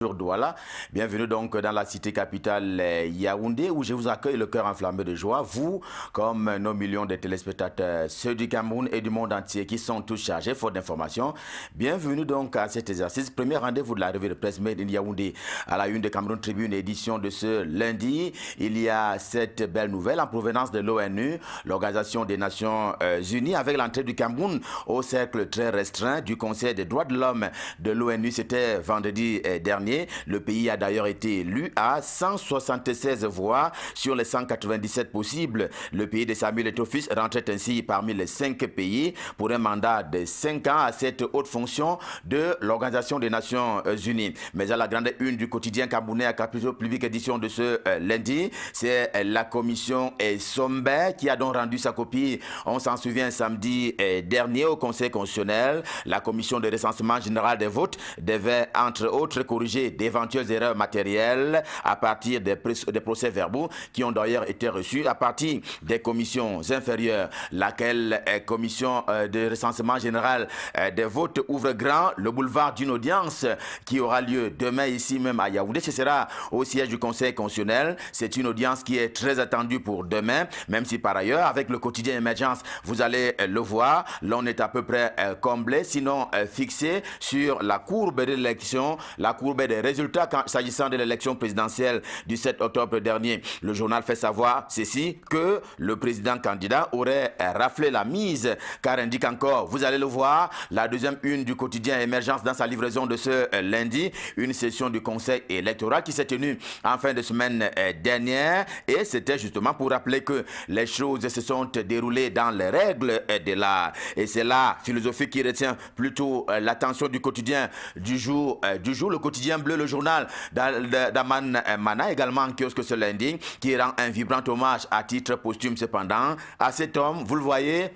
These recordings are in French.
Douala. Bienvenue donc dans la cité capitale Yaoundé où je vous accueille le cœur enflammé de joie, vous comme nos millions de téléspectateurs, ceux du Cameroun et du monde entier qui sont tous chargés faute d'informations. Bienvenue donc à cet exercice, premier rendez-vous de la revue de presse Made in Yaoundé à la une de Cameroun Tribune, édition de ce lundi. Il y a cette belle nouvelle en provenance de l'ONU, l'Organisation des Nations Unies, avec l'entrée du Cameroun au cercle très restreint du Conseil des droits de l'homme de l'ONU. C'était vendredi dernier. Le pays a d'ailleurs été élu à 176 voix sur les 197 possibles. Le pays de Samuel Eto'o rentrait ainsi parmi les 5 pays pour un mandat de 5 ans à cette haute fonction de l'Organisation des Nations Unies. Mais à la grande une du quotidien camerounais à Capital Public édition de ce lundi, c'est la commission Sombe qui a donc rendu sa copie, on s'en souvient, samedi dernier au Conseil constitutionnel. La commission de recensement général des votes devait entre autres corriger d'éventuelles erreurs matérielles à partir des procès-verbaux qui ont d'ailleurs été reçus à partir des commissions inférieures. Laquelle commission de recensement général des votes ouvre grand le boulevard d'une audience qui aura lieu demain ici même à Yaoundé. Ce sera au siège du Conseil constitutionnel. C'est une audience qui est très attendue pour demain, même si par ailleurs, avec le quotidien Émergence, vous allez le voir, l'on est à peu près comblé, sinon fixé sur la courbe de l'élection, la courbe des résultats s'agissant de l'élection présidentielle du 7 octobre dernier. Le journal fait savoir ceci, que le président candidat aurait raflé la mise, car indique encore, vous allez le voir, la deuxième une du quotidien Émergence dans sa livraison de ce lundi, une session du conseil électoral qui s'est tenue en fin de semaine dernière, et c'était justement pour rappeler que les choses se sont déroulées dans les règles de l'art. Et c'est la philosophie qui retient plutôt l'attention du quotidien du jour, le quotidien bleu, le journal d'Aman Mana, également en kiosque ce lundi, qui rend un vibrant hommage à titre posthume cependant à cet homme, vous le voyez,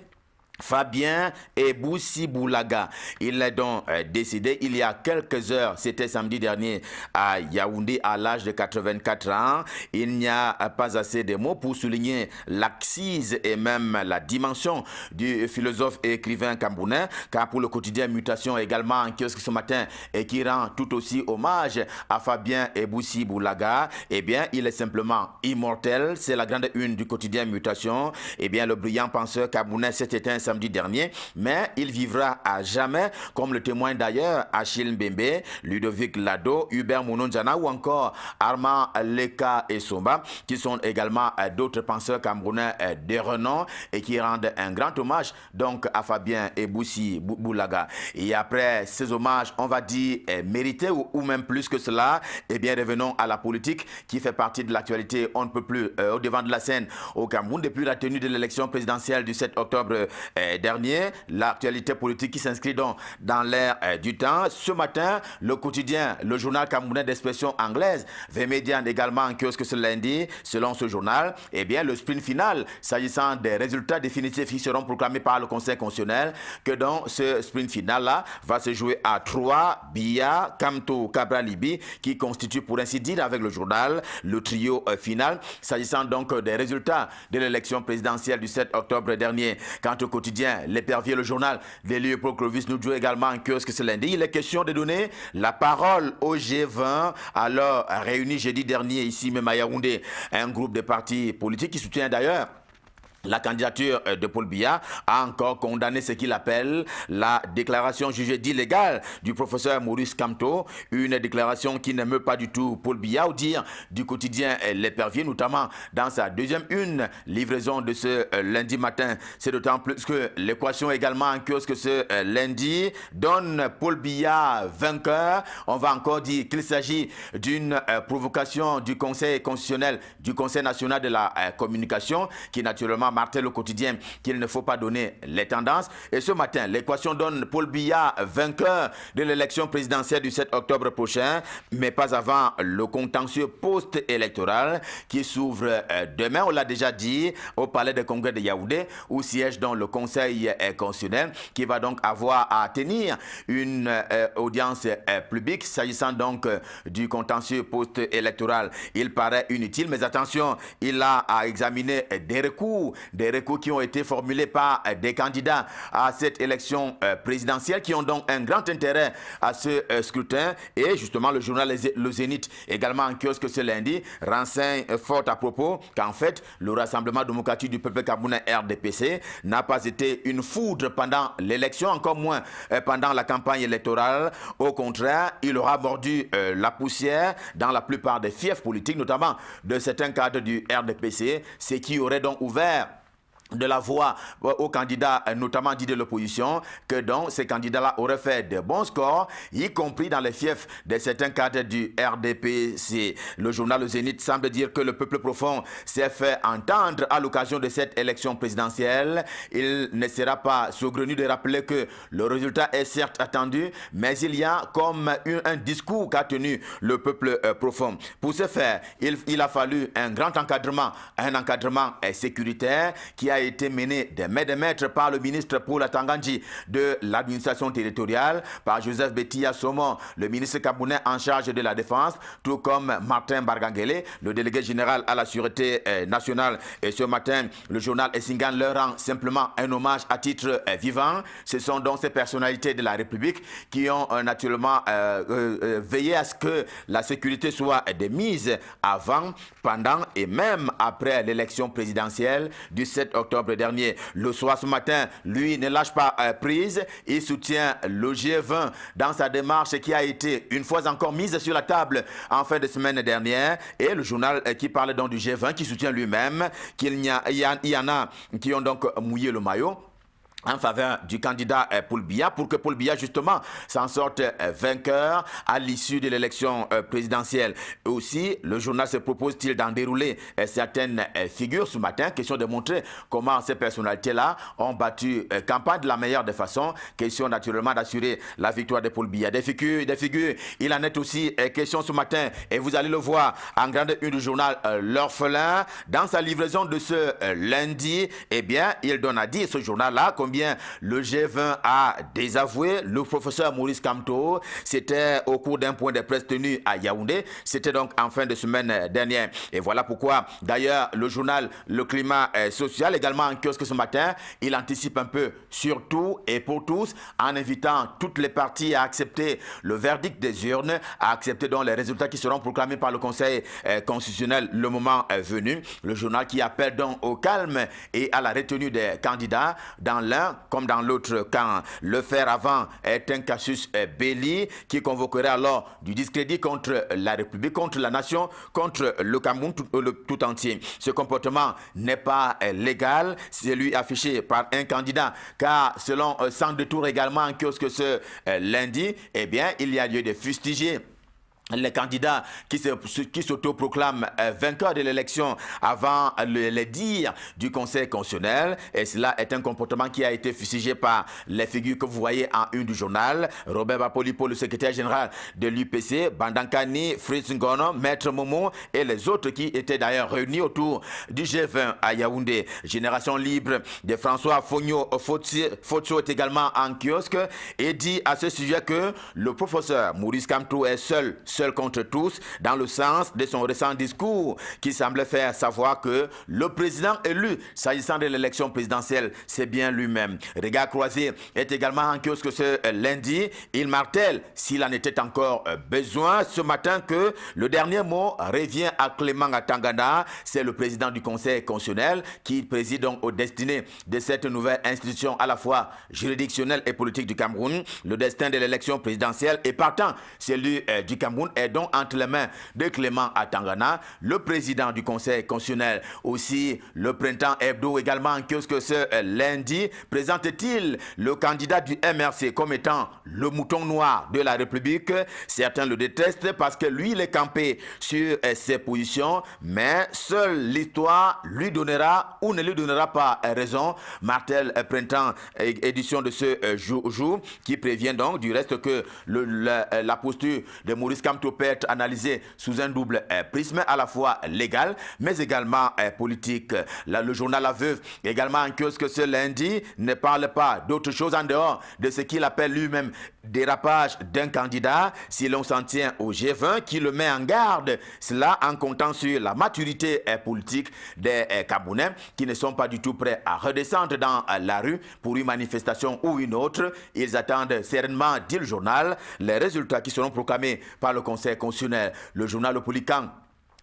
Fabien Eboussi Boulaga. Il est donc décédé il y a quelques heures, c'était samedi dernier à Yaoundé à l'âge de 84 ans. Il n'y a pas assez de mots pour souligner l'axise et même la dimension du philosophe et écrivain camerounais, car pour le quotidien Mutation également en kiosque ce matin et qui rend tout aussi hommage à Fabien Eboussi Boulaga, eh bien il est simplement immortel. C'est la grande une du quotidien Mutation. Eh bien le brillant penseur camerounais s'est éteint samedi dernier, mais il vivra à jamais, comme le témoignent d'ailleurs Achille Mbembe, Ludovic Lado, Hubert Mounonjana ou encore Armand Leka et Somba, qui sont également d'autres penseurs camerounais de renom et qui rendent un grand hommage donc à Fabien Eboussi Boulaga. Et après ces hommages, on va dire mérités ou même plus que cela, eh bien revenons à la politique qui fait partie de l'actualité. On ne peut plus au devant de la scène au Cameroun depuis la tenue de l'élection présidentielle du 7 octobre dernier, l'actualité politique qui s'inscrit donc dans l'ère du temps. Ce matin, le quotidien, le journal camerounais d'expression anglaise, The Median également en kiosque ce lundi, selon ce journal, eh bien le sprint final, s'agissant des résultats définitifs qui seront proclamés par le Conseil constitutionnel, que dans ce sprint final-là va se jouer à 3, Biya, Kamto, Cabra-Libi, qui constitue pour ainsi dire avec le journal le trio final, s'agissant donc des résultats de l'élection présidentielle du 7 octobre dernier. Quant au quotidien, l'épervier, le journal de Léopold Clovis nous joue également en kiosque ce lundi. Il est question de donner la parole au G20, alors réuni jeudi dernier ici même à Yaoundé, un groupe de partis politiques qui soutient d'ailleurs la candidature de Paul Biya, a encore condamné ce qu'il appelle la déclaration jugée d'illégale du professeur Maurice Kamto, une déclaration qui n'aime pas du tout Paul Biya, au dire du quotidien L'épervier, notamment dans sa deuxième une livraison de ce lundi matin. C'est d'autant plus que l'équation également en kiosque ce lundi donne Paul Biya vainqueur. On va encore dire qu'il s'agit d'une provocation du Conseil constitutionnel, du Conseil national de la communication, qui naturellement martèle au quotidien qu'il ne faut pas donner les tendances. Et ce matin, l'équation donne Paul Biya vainqueur de l'élection présidentielle du 7 octobre prochain, mais pas avant le contentieux post-électoral qui s'ouvre demain, on l'a déjà dit, au palais de congrès de Yaoundé, où siège donc le Conseil constitutionnel, qui va donc avoir à tenir une audience publique s'agissant donc du contentieux post-électoral. Il paraît inutile, mais attention, il a à examiner des recours des recours qui ont été formulés par des candidats à cette élection présidentielle qui ont donc un grand intérêt à ce scrutin. Et justement, le journal Le Zénith, également en kiosque ce lundi, renseigne fort à propos qu'en fait, le Rassemblement démocratique du peuple camerounais RDPC n'a pas été une foudre pendant l'élection, encore moins pendant la campagne électorale. Au contraire, il aura mordu la poussière dans la plupart des fiefs politiques, notamment de certains cadres du RDPC, ce qui aurait donc ouvert de la voix aux candidats, notamment dits de l'opposition, que donc ces candidats-là auraient fait de bons scores, y compris dans les fiefs de certains cadres du RDPC. Le journal Le Zénith semble dire que le peuple profond s'est fait entendre à l'occasion de cette élection présidentielle. Il ne sera pas saugrenu de rappeler que le résultat est certes attendu, mais il y a comme un discours qu'a tenu le peuple profond. Pour ce faire, il a fallu un grand encadrement, un encadrement sécuritaire qui a été mené de main de maître par le ministre Paul Tangandji de l'administration territoriale, par Joseph Bettia Somon, le ministre camerounais en charge de la défense, tout comme Martin Bargangele, le délégué général à la sûreté nationale. Et ce matin, le journal Essingan leur rend simplement un hommage à titre vivant. Ce sont donc ces personnalités de la République qui ont naturellement veillé à ce que la sécurité soit de mise avant, pendant et même après l'élection présidentielle du 7 octobre dernier. Le soir ce matin, lui ne lâche pas prise. Il soutient le G20 dans sa démarche qui a été une fois encore mise sur la table en fin de semaine dernière. Et le journal qui parle donc du G20 qui soutient lui-même qu'il y en a qui ont donc mouillé le maillot en faveur du candidat Paul Biya pour que Paul Biya justement s'en sorte vainqueur à l'issue de l'élection présidentielle. Aussi, le journal se propose-t-il d'en dérouler certaines figures ce matin, question de montrer comment ces personnalités-là ont battu campagne de la meilleure des façons, question naturellement d'assurer la victoire de Paul Biya. Des figures, il en est aussi question ce matin et vous allez le voir en grande une du journal L'Orphelin. Dans sa livraison de ce lundi, eh bien, il donne à dire ce journal-là combien le G20 a désavoué le professeur Maurice Kamto. C'était au cours d'un point de presse tenu à Yaoundé. C'était donc en fin de semaine dernière. Et voilà pourquoi, d'ailleurs, le journal Le Climat Social, également en kiosque ce matin, il anticipe un peu sur tout et pour tous, en invitant toutes les parties à accepter le verdict des urnes, à accepter donc les résultats qui seront proclamés par le Conseil constitutionnel le moment venu. Le journal qui appelle donc au calme et à la retenue des candidats dans l'un comme dans l'autre camp. Le faire avant est un casus belli qui convoquerait alors du discrédit contre la République, contre la nation, contre le Cameroun tout entier. Ce comportement n'est pas légal, c'est lui affiché par un candidat, car selon Sans Détour également en kiosque ce lundi, eh bien, il y a lieu de fustiger les candidats qui s'autoproclament vainqueurs de l'élection avant les dires du Conseil constitutionnel. Et cela est un comportement qui a été fustigé par les figures que vous voyez en une du journal. Robert Bapolipo, le secrétaire général de l'UPC, Bandankani, Fritz Ngono, Maître Momo et les autres qui étaient d'ailleurs réunis autour du G20 à Yaoundé. Génération libre de François Fotso est également en kiosque et dit à ce sujet que le professeur Maurice Kamto est seul contre tous, dans le sens de son récent discours qui semblait faire savoir que le président élu, s'agissant de l'élection présidentielle, c'est bien lui-même. Regard croisé est également en kiosque ce lundi. Il martèle, s'il en était encore besoin, ce matin que le dernier mot revient à Clément Atangana. C'est le président du Conseil constitutionnel qui préside donc aux destinées de cette nouvelle institution à la fois juridictionnelle et politique du Cameroun. Le destin de l'élection présidentielle et partant celui du Cameroun est donc entre les mains de Clément Atangana, le président du Conseil constitutionnel. Aussi, le printemps hebdo également en kiosque ce lundi présente-t-il le candidat du MRC comme étant le mouton noir de la République. Certains le détestent parce que lui, il est campé sur ses positions, mais seule l'histoire lui donnera ou ne lui donnera pas raison. Martel printemps édition de ce jour qui prévient donc du reste que la posture de Maurice Kamto peut être analysée sous un double prisme, à la fois légal mais également politique. Le journal La Veuve également en kiosque ce lundi ne parle pas d'autre chose en dehors de ce qu'il appelle lui-même Dérapage d'un candidat si l'on s'en tient au G20 qui le met en garde, cela en comptant sur la maturité politique des Camerounais qui ne sont pas du tout prêts à redescendre dans la rue pour une manifestation ou une autre. Ils attendent sereinement, dit le journal, les résultats qui seront proclamés par le Conseil constitutionnel. Le journal Le Polican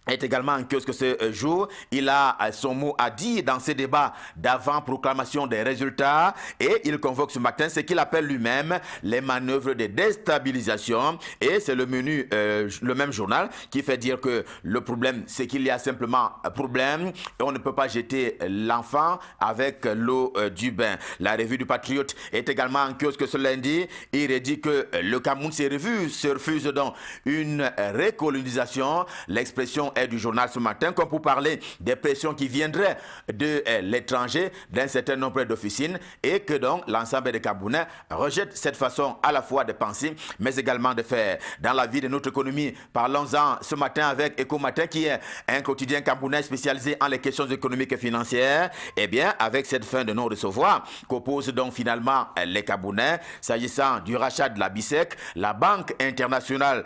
est également en kiosque ce jour. Il a son mot à dire dans ces débats d'avant-proclamation des résultats et il convoque ce matin ce qu'il appelle lui-même les manœuvres de déstabilisation. Et c'est le menu, le même journal qui fait dire que le problème, c'est qu'il y a simplement un problème et on ne peut pas jeter l'enfant avec l'eau du bain. La revue du Patriote est également en kiosque ce lundi. Il dit que le Cameroun se refuse donc une recolonisation. L'expression est du journal ce matin, comme pour parler des pressions qui viendraient de l'étranger, d'un certain nombre d'officines, et que donc l'ensemble des Camerounais rejettent cette façon à la fois de penser, mais également de faire. Dans la vie de notre économie, parlons-en ce matin avec Eco Matin, qui est un quotidien camerounais spécialisé en les questions économiques et financières. Eh bien, avec cette fin de non-recevoir qu'opposent donc finalement les Camerounais, s'agissant du rachat de la BICEC, la Banque internationale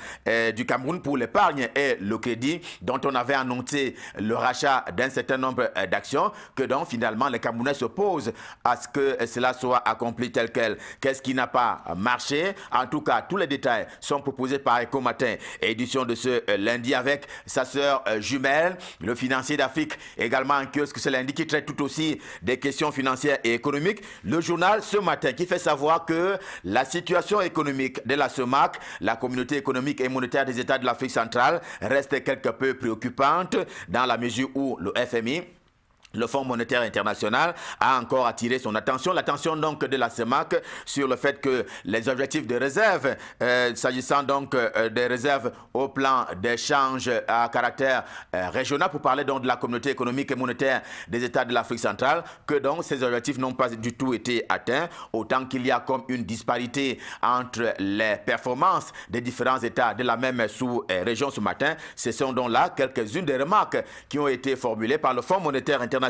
du Cameroun pour l'épargne et le crédit, dont on avait annoncé le rachat d'un certain nombre d'actions, que donc finalement les Camerounais s'opposent à ce que cela soit accompli tel quel. Qu'est-ce qui n'a pas marché? En tout cas, tous les détails sont proposés par Eco Matin, édition de ce lundi avec sa sœur jumelle, le financier d'Afrique, également en kiosque ce lundi, qui traite tout aussi des questions financières et économiques. Le journal ce matin qui fait savoir que la situation économique de la CEMAC, la Communauté économique et monétaire des États de l'Afrique centrale, reste quelque peu préoccupante dans la mesure où le FMI, le Fonds monétaire international, a encore attiré son attention, l'attention donc de la CEMAC sur le fait que les objectifs de réserve, s'agissant donc des réserves au plan d'échange à caractère régional, pour parler donc de la communauté économique et monétaire des États de l'Afrique centrale, que donc ces objectifs n'ont pas du tout été atteints, autant qu'il y a comme une disparité entre les performances des différents États de la même sous-région ce matin. Ce sont donc là quelques-unes des remarques qui ont été formulées par le Fonds monétaire international.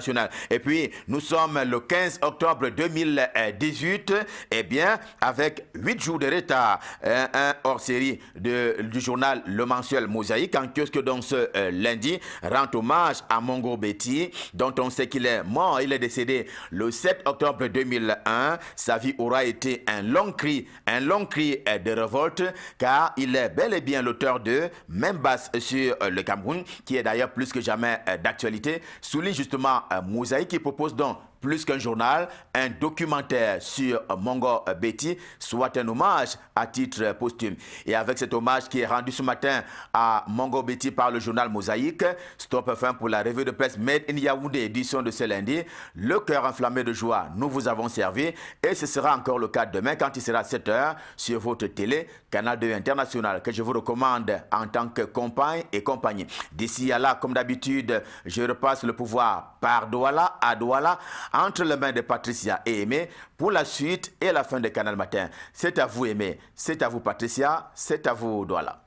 Et puis, nous sommes le 15 octobre 2018, eh bien, avec 8 jours de retard, un hors-série du journal Le Mensuel Mosaïque, en kiosque donc ce lundi, rend hommage à Mongo Betty, dont on sait qu'il est mort, il est décédé le 7 octobre 2001. Sa vie aura été un long cri de révolte, car il est bel et bien l'auteur de Même basse sur le Cameroun, qui est d'ailleurs plus que jamais d'actualité, souligne justement Mosaïque, qui propose donc plus qu'un journal, un documentaire sur Mongo Betty, soit un hommage à titre posthume. Et avec cet hommage qui est rendu ce matin à Mongo Betty par le journal Mosaïque, stop fin pour la revue de presse Made in Yaoundé, édition de ce lundi. Le cœur enflammé de joie, nous vous avons servi, et ce sera encore le cas demain quand il sera 7h sur votre télé, Canal 2 International, que je vous recommande en tant que compagne et compagnie. D'ici à là, comme d'habitude, je repasse le pouvoir par Douala à Douala, entre les mains de Patricia et Aimé, pour la suite et la fin de Canal Matin. C'est à vous Aimé, c'est à vous Patricia, c'est à vous Douala.